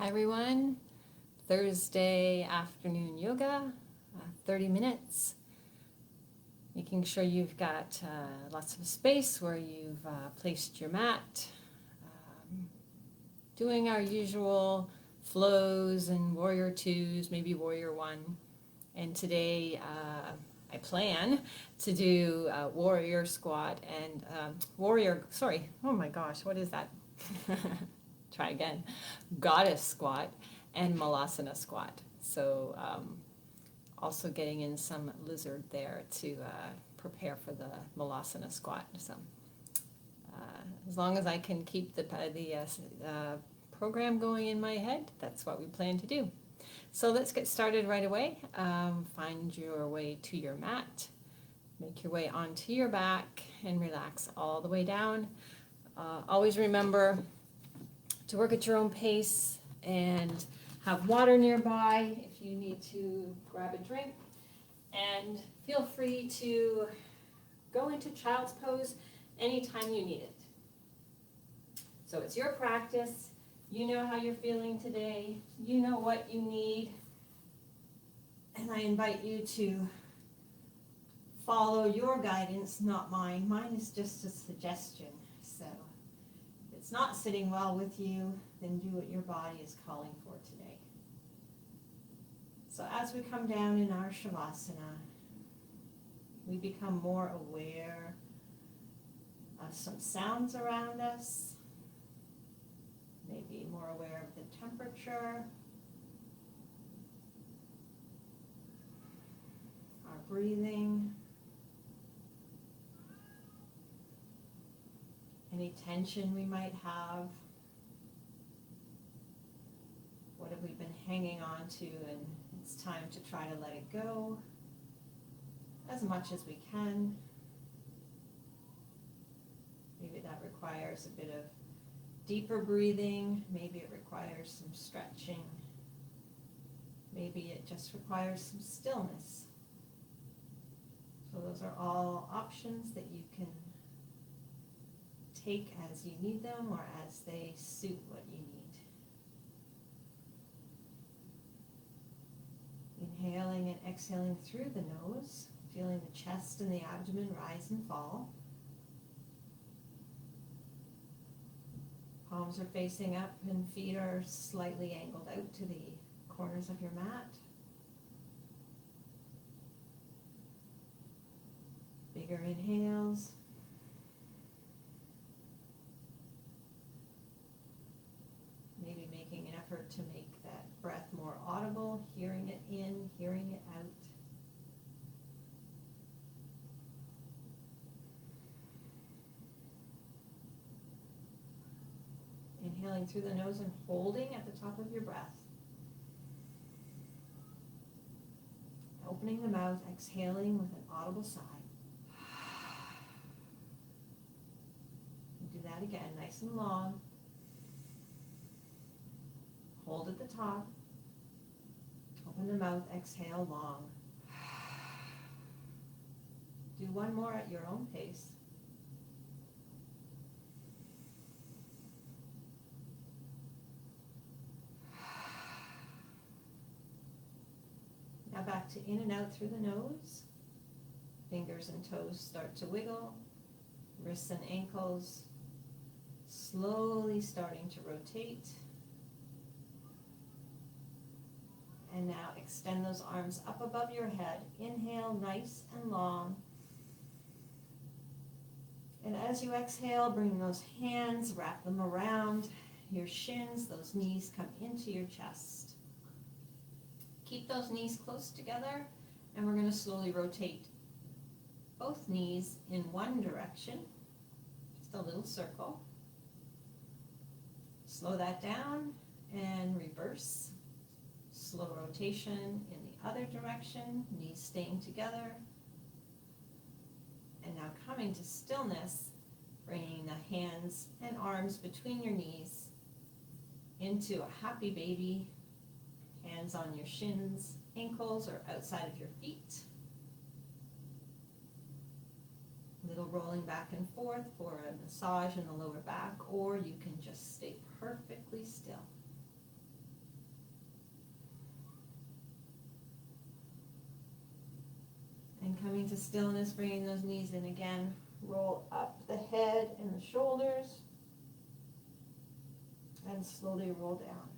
everyone. Thursday afternoon yoga, 30 minutes. Making sure you've got lots of space where you've placed your mat. Doing our usual flows and warrior twos, maybe warrior one. And today I plan to do warrior squat and oh my gosh, what is that? Try again. Goddess squat and malasana squat. So also getting in some lizard there to prepare for the malasana squat. So as long as I can keep the program going in my head, that's what we plan to do. So let's get started right away. Find your way to your mat. Make your way onto your back and relax all the way down. Always remember to work at your own pace and have water nearby if you need to grab a drink. And feel free to go into child's pose anytime you need it. So it's your practice. You know how you're feeling today. You know what you need. And I invite you to follow your guidance, not mine. Mine is just a suggestion. So if it's not sitting well with you, then do what your body is calling for today. So as we come down in our Shavasana, we become more aware of some sounds around us, maybe more aware of the temperature, our breathing, any tension we might have. What have we been hanging on to, and it's time to try to let it go as much as we can. Maybe that requires a bit of deeper breathing. Maybe it requires some stretching. Maybe it just requires some stillness. So those are all options that you can take as you need them or as they suit what you need. Inhaling and exhaling through the nose, feeling the chest and the abdomen rise and fall. Palms are facing up and feet are slightly angled out to the corners of your mat. Bigger inhales. Maybe making an effort to make that breath more audible, hearing it in, hearing it out. Inhaling through the nose and holding at the top of your breath. Opening the mouth, exhaling with an audible sigh. Do that again, nice and long. Hold at the top. Open the mouth, exhale long. Do one more at your own pace. Now back to in and out through the nose. Fingers and toes start to wiggle. Wrists and ankles slowly starting to rotate. And now extend those arms up above your head. Inhale, nice and long. And as you exhale, bring those hands, wrap them around your shins. Those knees come into your chest. Keep those knees close together, and we're going to slowly rotate both knees in one direction. Just a little circle. Slow that down and reverse. Slow rotation in the other direction, knees staying together. And now coming to stillness, bringing the hands and arms between your knees into a happy baby. Hands on your shins, ankles, or outside of your feet. A little rolling back and forth for a massage in the lower back, or you can just stay perfectly still. coming to stillness, bringing those knees in again. Roll up the head and the shoulders. And slowly roll down.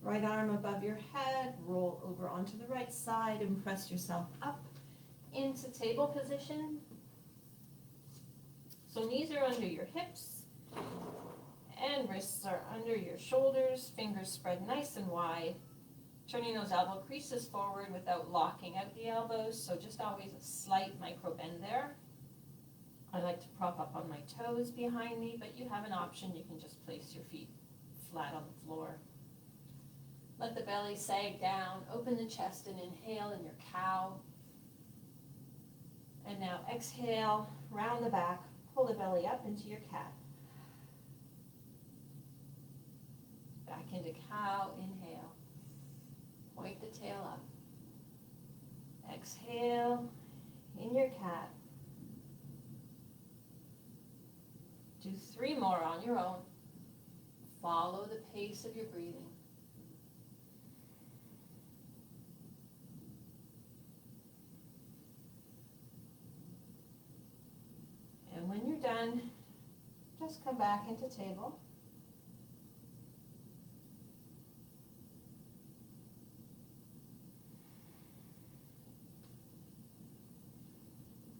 Right arm above your head, roll over onto the right side and press yourself up into table position. So knees are under your hips and wrists are under your shoulders, fingers spread nice and wide. Turning those elbow creases forward without locking out the elbows, so just always a slight micro bend there. I like to prop up on my toes behind me, but you have an option. You can just place your feet flat on the floor. Let the belly sag down, open the chest and inhale in your cow. And now exhale, round the back, pull the belly up into your cat. Back into cow, inhale. Point the tail up. Exhale, in your cat. Do 3 more on your own. Follow the pace of your breathing. And when you're done, just come back into table.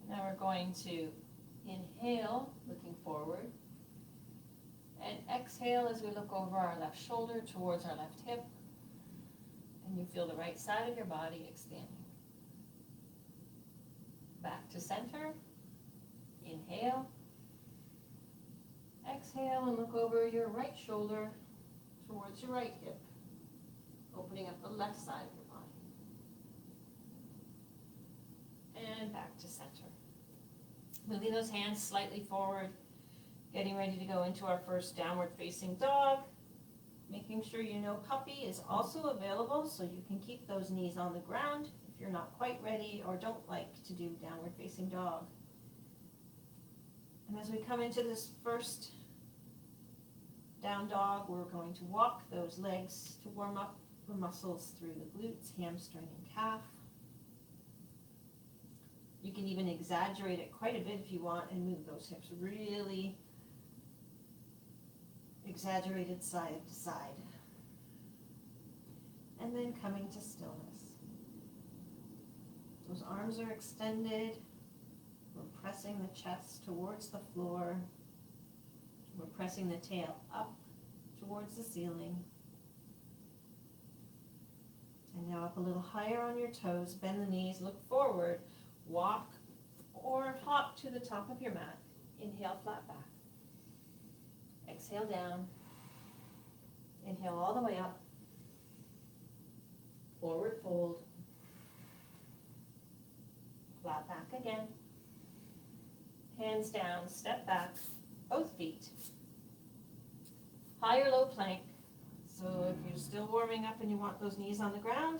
Now we're going to inhale, looking forward, and exhale as we look over our left shoulder towards our left hip, and you feel the right side of your body expanding. Back to center. Inhale. Exhale and look over your right shoulder towards your right hip, opening up the left side of your body. And back to center. Moving those hands slightly forward, getting ready to go into our first downward facing dog. Making sure you know puppy is also available, so you can keep those knees on the ground if you're not quite ready or don't like to do downward facing dog. And as we come into this first down dog, we're going to walk those legs to warm up the muscles through the glutes, hamstring, and calf. You can even exaggerate it quite a bit if you want and move those hips really exaggerated side to side. And then coming to stillness. Those arms are extended. We're pressing the chest towards the floor. We're pressing the tail up towards the ceiling. And now up a little higher on your toes. Bend the knees, look forward. Walk or hop to the top of your mat. Inhale, flat back. Exhale down. Inhale all the way up. Forward fold. Flat back again. Hands down, step back, both feet. High or low plank. So if you're still warming up and you want those knees on the ground,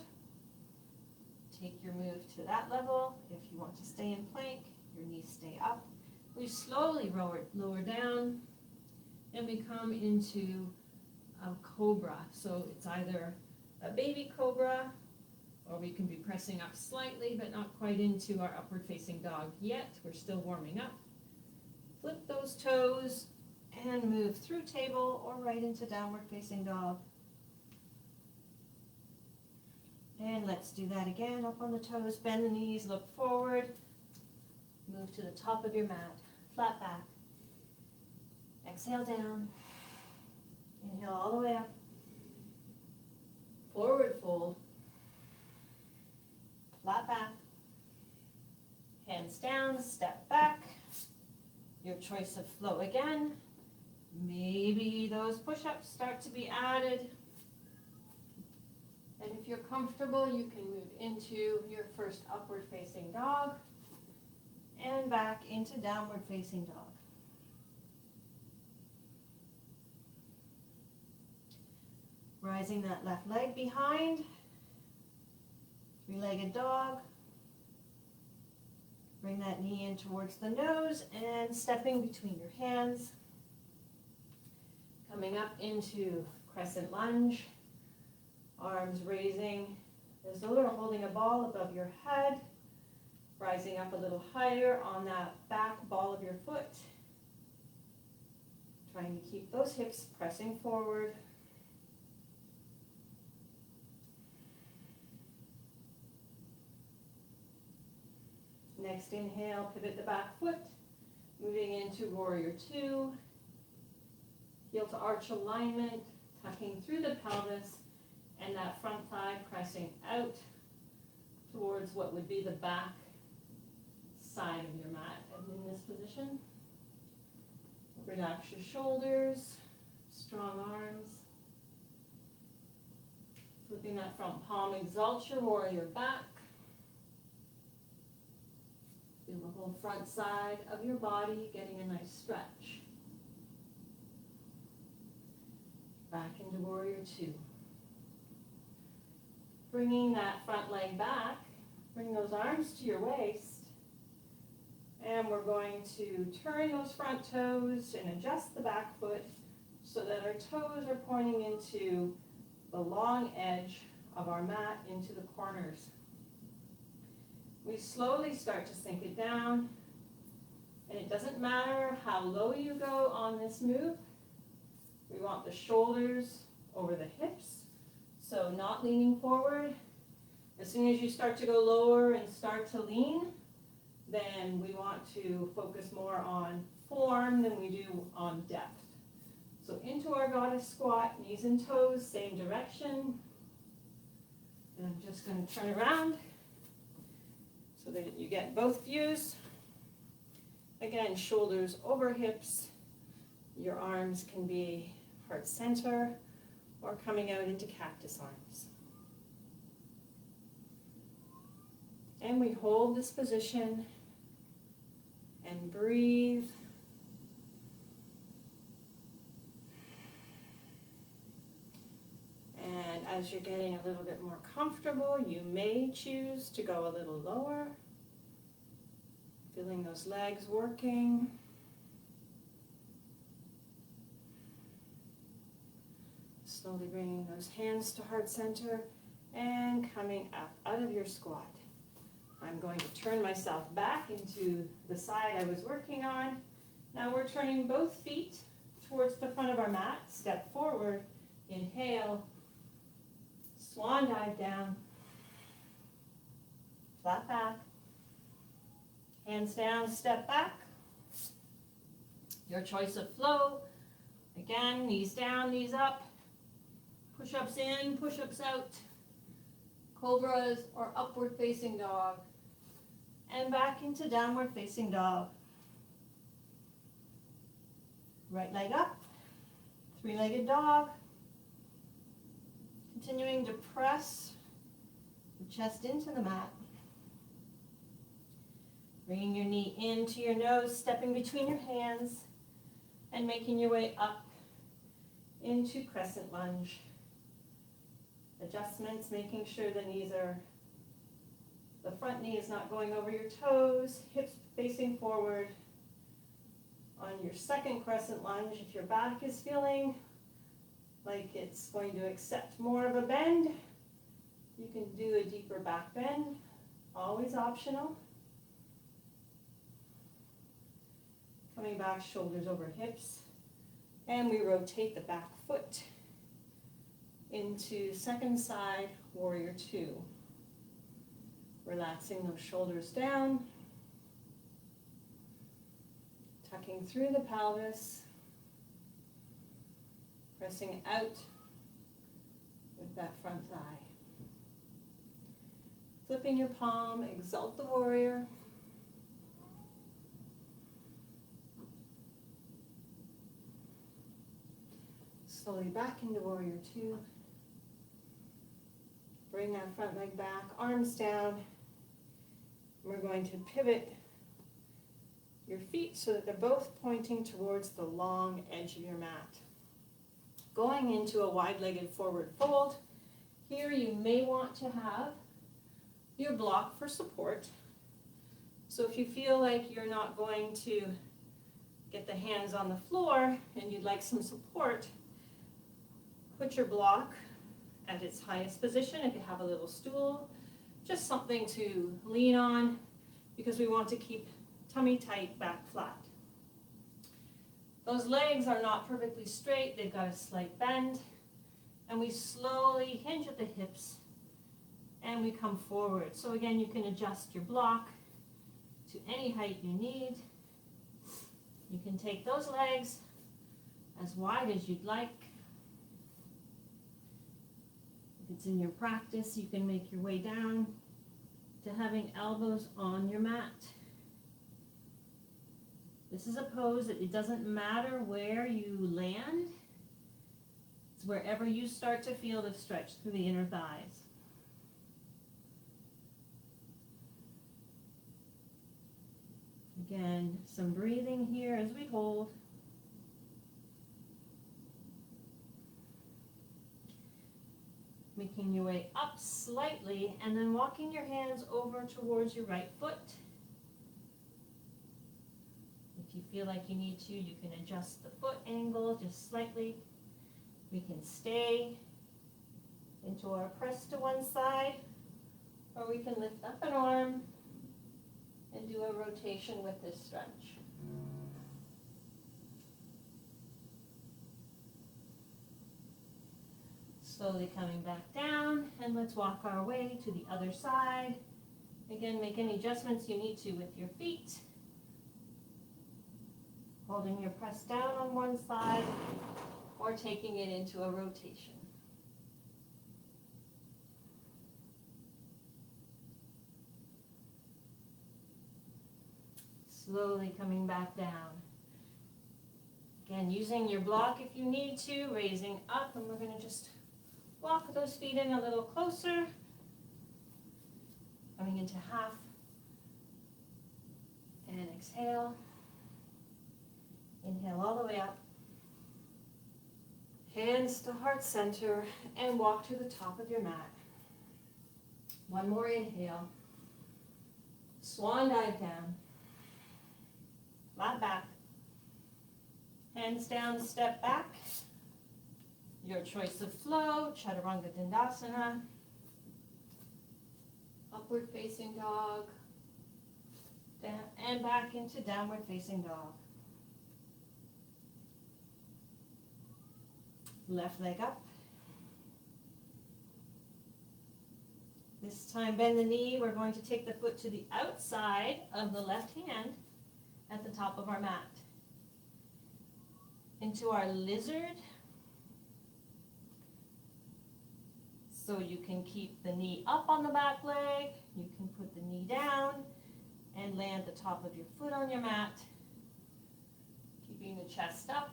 take your move to that level. If you want to stay in plank, your knees stay up. We slowly lower down and we come into a cobra. So it's either a baby cobra or we can be pressing up slightly but not quite into our upward facing dog yet. We're still warming up. Flip those toes and move through table or right into downward facing dog. And let's do that again, up on the toes, bend the knees, look forward, move to the top of your mat, flat back. Exhale down, inhale all the way up, forward fold, flat back, hands down, step back, your choice of flow again. Maybe those push-ups start to be added. And if you're comfortable, you can move into your first upward facing dog and back into downward facing dog. Rising that left leg behind, three-legged dog. Bring that knee in towards the nose and stepping between your hands. Coming up into crescent lunge. Arms raising as though you're holding a ball above your head. Rising up a little higher on that back ball of your foot. Trying to keep those hips pressing forward. Next inhale, pivot the back foot, moving into warrior two. Heel to arch alignment, tucking through the pelvis, and that front thigh pressing out towards what would be the back side of your mat. And in this position, relax your shoulders, strong arms. Flipping that front palm, exalt your warrior back. Feel the whole front side of your body getting a nice stretch. Back into warrior two. Bringing that front leg back, bring those arms to your waist. And we're going to turn those front toes and adjust the back foot so that our toes are pointing into the long edge of our mat, into the corners. We slowly start to sink it down, and it doesn't matter how low you go on this move. We want the shoulders over the hips, so not leaning forward. As soon as you start to go lower and start to lean, then we want to focus more on form than we do on depth. So into our goddess squat, knees and toes, same direction. And I'm just going to turn around so that you get both views. Again, shoulders over hips. Your arms can be heart center or coming out into cactus arms. And we hold this position and breathe. And as you're getting a little bit more comfortable, you may choose to go a little lower. Feeling those legs working. Slowly bringing those hands to heart center and coming up out of your squat. I'm going to turn myself back into the side I was working on. Now we're turning both feet towards the front of our mat. Step forward, inhale, swan dive down, flat back, hands down, step back. Your choice of flow. Again, knees down, knees up, push-ups in, push-ups out, cobras or upward facing dog, and back into downward facing dog. Right leg up, three-legged dog. Continuing to press the chest into the mat. Bringing your knee into your nose, stepping between your hands, and making your way up into crescent lunge. Adjustments, making sure the front knee is not going over your toes, hips facing forward. On your second crescent lunge, if your back is feeling like it's going to accept more of a bend, you can do a deeper back bend, always optional. Coming back, shoulders over hips, and we rotate the back foot into second side, warrior two. Relaxing those shoulders down, tucking through the pelvis, pressing out with that front thigh. Flipping your palm, exalt the warrior. Slowly back into warrior two. Bring that front leg back, arms down. We're going to pivot your feet so that they're both pointing towards the long edge of your mat. Going into a wide-legged forward fold. Here you may want to have your block for support. So if you feel like you're not going to get the hands on the floor and you'd like some support, put your block at its highest position if you have a little stool, just something to lean on. because we want to keep tummy tight, back flat. Those legs are not perfectly straight, they've got a slight bend, and we slowly hinge at the hips and we come forward. So again, you can adjust your block to any height you need. You can take those legs as wide as you'd like. If it's in your practice, you can make your way down to having elbows on your mat. This is a pose that it doesn't matter where you land. It's wherever you start to feel the stretch through the inner thighs. Again, some breathing here as we hold. Making your way up slightly and then walking your hands over towards your right foot. If you feel like you need to, you can adjust the foot angle just slightly. We can stay into our press to one side, or we can lift up an arm and do a rotation with this stretch. Slowly coming back down, and let's walk our way to the other side. Again, make any adjustments you need to with your feet. Holding your press down on one side or taking it into a rotation. Slowly coming back down. Again, using your block if you need to, raising up, and we're going to just walk those feet in a little closer. Coming into half. And exhale. Inhale all the way up. Hands to heart center and walk to the top of your mat. One more inhale. Swan dive down. Flat back. Hands down, step back. Your choice of flow, Chaturanga Dandasana. Upward facing dog. Down and back into downward facing dog. Left leg up. This time bend the knee. We're going to take the foot to the outside of the left hand at the top of our mat. Into our lizard. So you can keep the knee up on the back leg. You can put the knee down and land the top of your foot on your mat. Keeping the chest up.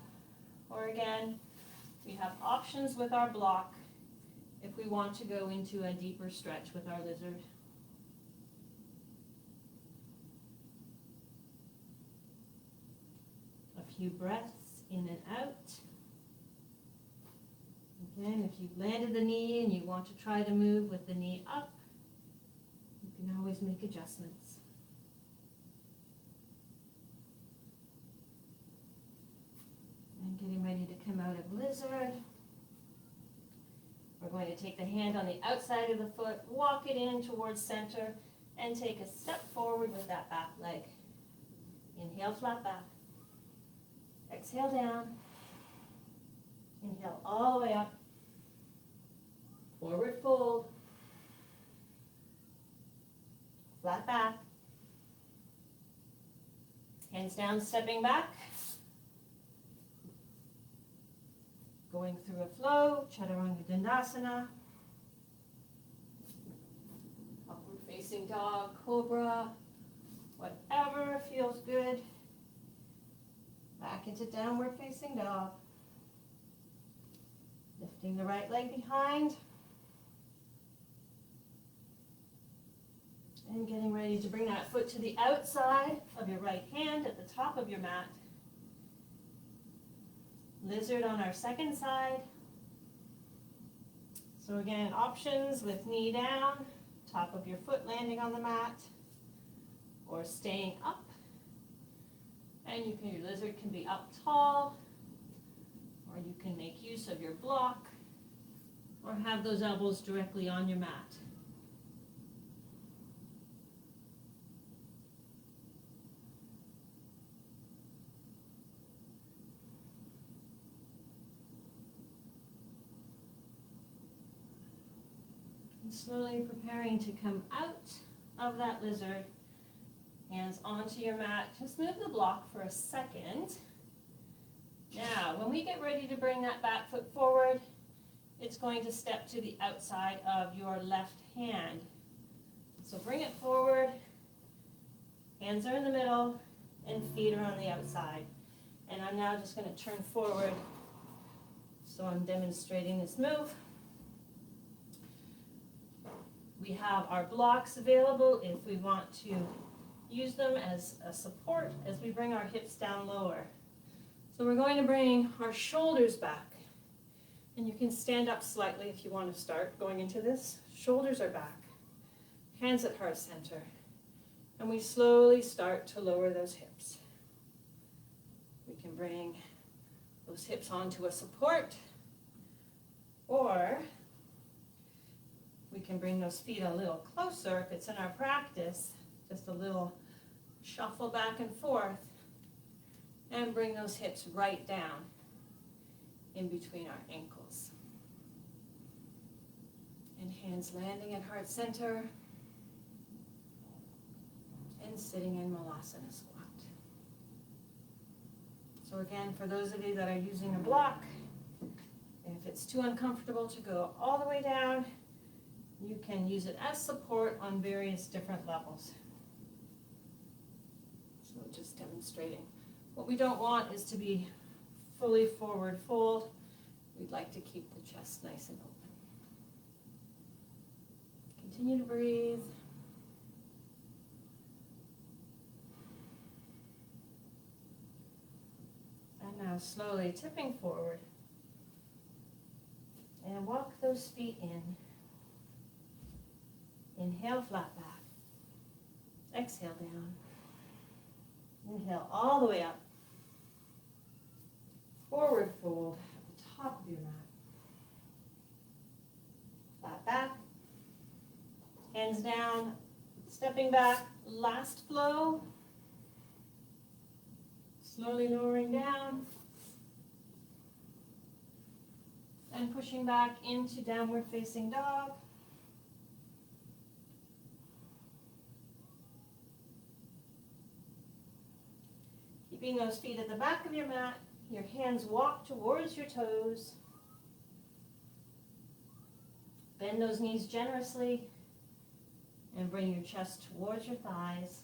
Or again, we have options with our block if we want to go into a deeper stretch with our lizard. A few breaths in and out. Again, if you've landed the knee and you want to try to move with the knee up, you can always make adjustments. And getting ready to come out of lizard. We're going to take the hand on the outside of the foot, walk it in towards center, and take a step forward with that back leg. Inhale, flat back. Exhale down. Inhale all the way up. Forward fold. Flat back. Hands down, stepping back. Going through a flow, Chaturanga Dandasana. Upward facing dog, cobra, whatever feels good. Back into downward facing dog. Lifting the right leg behind. And getting ready to bring that foot to the outside of your right hand at the top of your mat. Lizard on our second side. So again, options with knee down, top of your foot landing on the mat, or staying up. And your lizard can be up tall, or you can make use of your block, or have those elbows directly on your mat. And slowly preparing to come out of that lizard. Hands onto your mat. Just move the block for a second. Now, when we get ready to bring that back foot forward, it's going to step to the outside of your left hand. So bring it forward, hands are in the middle, and feet are on the outside. And I'm now just going to turn forward, so I'm demonstrating this move. We have our blocks available if we want to use them as a support as we bring our hips down lower. So we're going to bring our shoulders back. And you can stand up slightly if you want to start going into this. Shoulders are back. Hands at heart center. And we slowly start to lower those hips. We can bring those hips onto a support, or we can bring those feet a little closer if it's in our practice, just a little shuffle back and forth, and bring those hips right down in between our ankles. And hands landing at heart center, and sitting in Malasana squat. So again, for those of you that are using a block, if it's too uncomfortable to go all the way down, you can use it as support on various different levels. So just demonstrating. What we don't want is to be fully forward fold. We'd like to keep the chest nice and open. Continue to breathe. And now slowly tipping forward. And walk those feet in. Inhale, flat back. Exhale, down. Inhale all the way up. Forward fold at the top of your mat. Flat back. Hands down. Stepping back. Last flow. Slowly lowering down. And pushing back into downward facing dog. Keeping those feet at the back of your mat, your hands walk towards your toes. Bend those knees generously and bring your chest towards your thighs.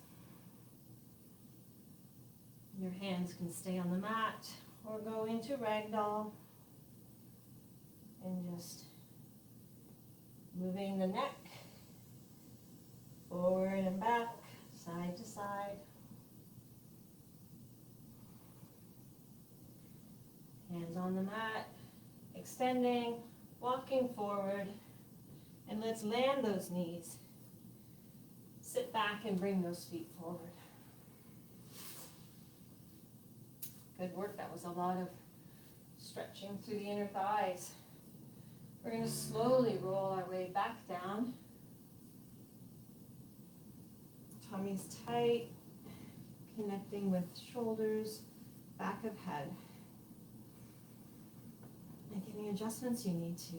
Your hands can stay on the mat or go into ragdoll. And just moving the neck forward and back, side to side. Hands on the mat, extending, walking forward, and let's land those knees. Sit back and bring those feet forward. Good work. That was a lot of stretching through the inner thighs. We're going to slowly roll our way back down. Tummy's tight, connecting with shoulders, back of head. Make any adjustments you need to.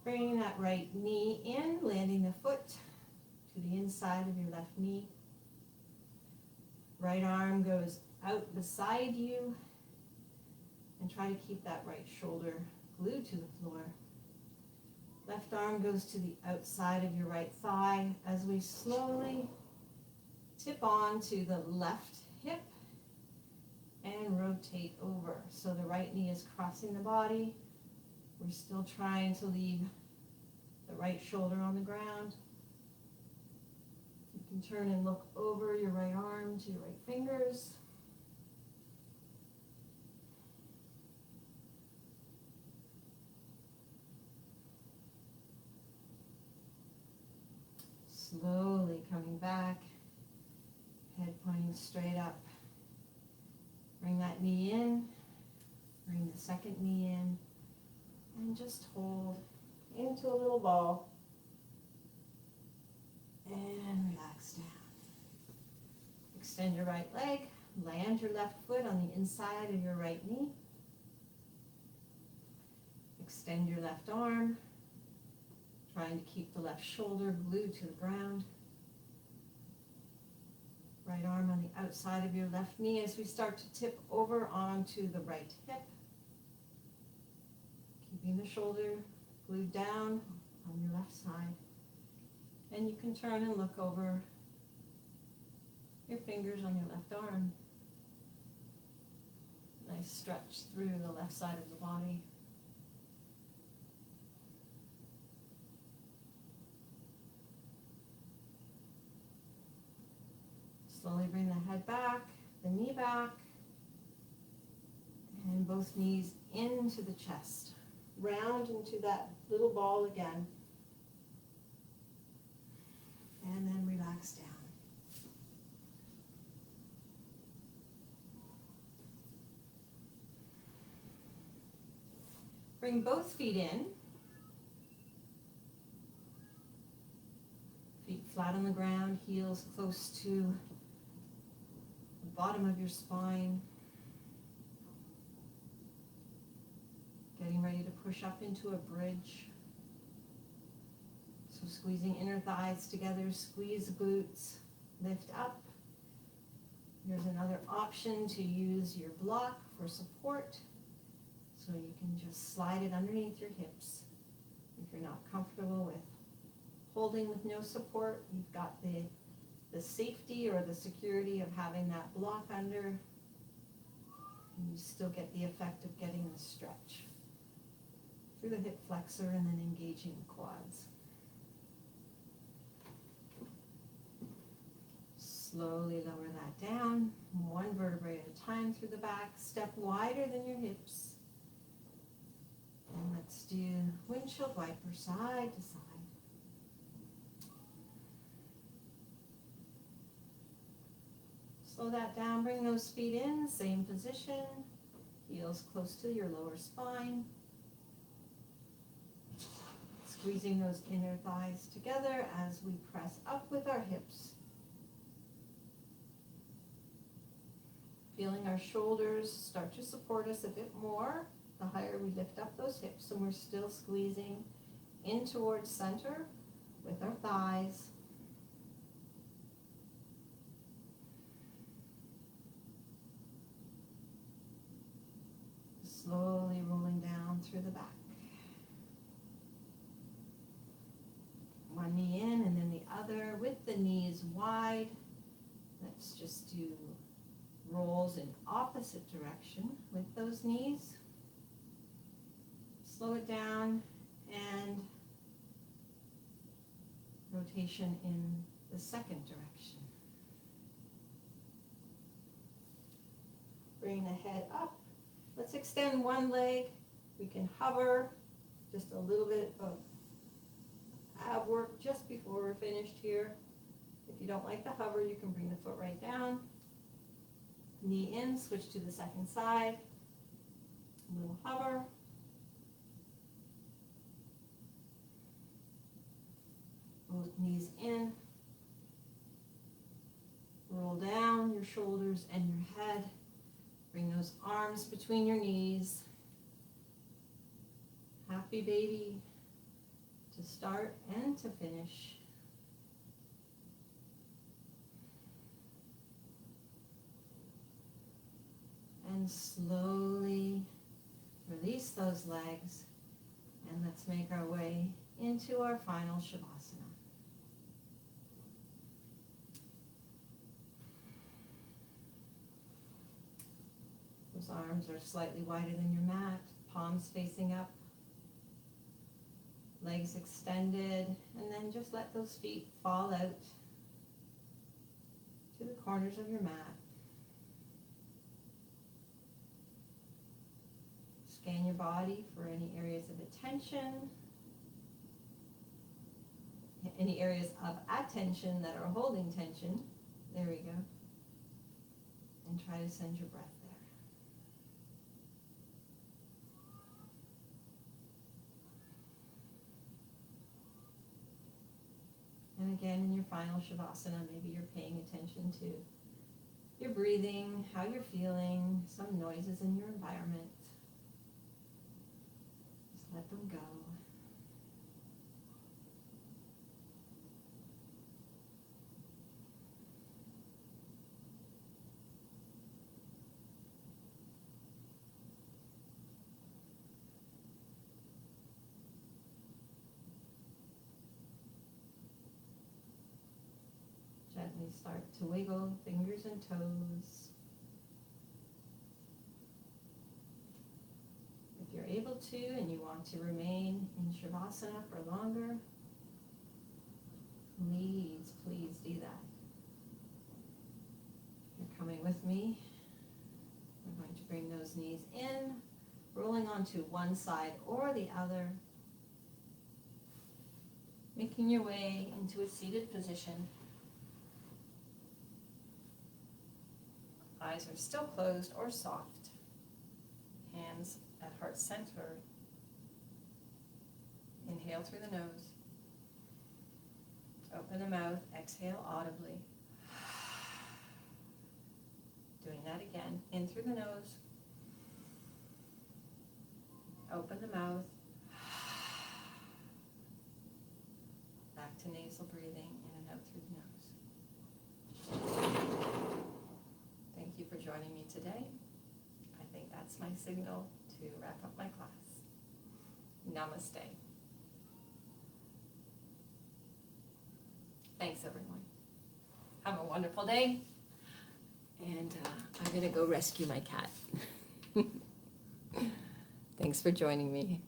Bringing that right knee in, landing the foot to the inside of your left knee. Right arm goes out beside you. And try to keep that right shoulder glued to the floor. Left arm goes to the outside of your right thigh as we slowly tip on to the left hip and rotate over. So the right knee is crossing the body. We're still trying to leave the right shoulder on the ground. You can turn and look over your right arm to your right fingers. Slowly coming back, head pointing straight up. Bring that knee in, bring the second knee in, and just hold into a little ball. And relax down. Extend your right leg, land your left foot on the inside of your right knee. Extend your left arm, trying to keep the left shoulder glued to the ground. Right arm on the outside of your left knee as we start to tip over onto the right hip. Keeping the shoulder glued down on your left side. And you can turn and look over your fingers on your left arm. Nice stretch through the left side of the body. Slowly bring the head back, the knee back, and both knees into the chest. Round into that little ball again. And then relax down. Bring both feet in. Feet flat on the ground, heels close to the bottom of your spine. Getting ready to push up into a bridge. So squeezing inner thighs together, squeeze glutes, lift up. Here's another option to use your block for support. So you can just slide it underneath your hips. If you're not comfortable with holding with no support, you've got the safety or the security of having that block under, and you still get the effect of getting the stretch through the hip flexor and then engaging the quads. Slowly lower that down, one vertebrae at a time through the back, step wider than your hips. And let's do windshield wiper side to side. Slow that down, bring those feet in, same position, heels close to your lower spine. Squeezing those inner thighs together as we press up with our hips. Feeling our shoulders start to support us a bit more. The higher we lift up those hips, and we're still squeezing in towards center with our thighs. Slowly rolling down through the back. One knee in and then the other with the knees wide. Let's just do rolls in opposite direction with those knees. Slow it down and rotation in the second direction. Bring the head up. Let's extend one leg. We can hover, just a little bit of ab work just before we're finished here. If you don't like the hover, you can bring the foot right down. Knee in, switch to the second side. A little hover. Both knees in. Roll down your shoulders and your head. Bring those arms between your knees. Happy baby to start and to finish. And slowly release those legs, and let's make our way into our final Shavasana. Those arms are slightly wider than your mat, palms facing up, legs extended, and then just let those feet fall out to the corners of your mat. Scan your body for any areas of attention, any areas of attention that are holding tension. There we go. And try to send your breath there. And again, in your final Shavasana, maybe you're paying attention to your breathing, how you're feeling, some noises in your environment. Just let let them go. Gently start to wiggle fingers and toes. If you're able to and you want to remain in Shavasana for longer, please, please do that. If you're coming with me, we're going to bring those knees in, rolling onto one side or the other, making your way into a seated position. Eyes are still closed or soft. Hands at heart center. Inhale through the nose. Open the mouth, exhale audibly. Doing that again. In through the nose. Open the mouth. Back to nasal breathing, in and out through the nose. Thank you for joining me today. I think that's my signal to wrap up my class. Namaste. Thanks, everyone. Have a wonderful day. And I'm going to go rescue my cat. Thanks for joining me.